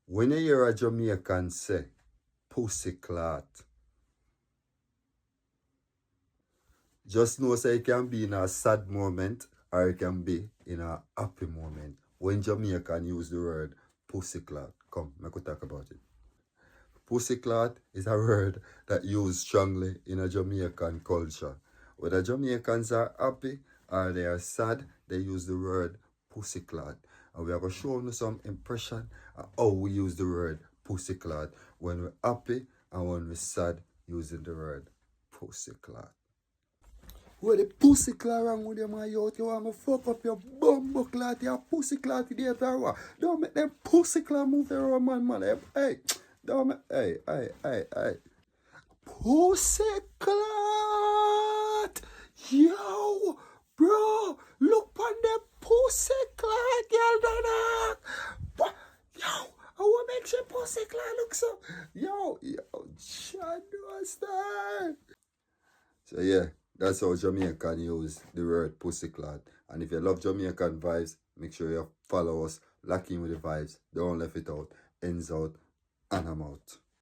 When you hear a Jamaican say, pussy clot, just know say it can be in a sad moment or it can be in a happy moment. When Jamaican use the word pussy clot, come, I could talk about it. Pussy clot is a word that used strongly in a Jamaican culture. Whether Jamaicans are happy or they are sad, they use the word pussy clot. And we are going to show you some impression of how we use the word pussy clot when we're happy and when we're sad using the word pussy clot. What the pussy clot wrong with you, my youth? You want to fuck up your bumbo clot, your pussy clot there, or don't make them pussy clot move around, man. Hey, don't make, hey. Pussy clot! Yo, bro, look on the pussy clot, girl, Donna. Yo, I want to make sure pussy clot look so. Yo, shadow star. So yeah, that's how Jamaican use the word pussy clot. And if you love Jamaican vibes, make sure you follow us, lock in with the vibes. Don't left it out. Ends out, and I'm out.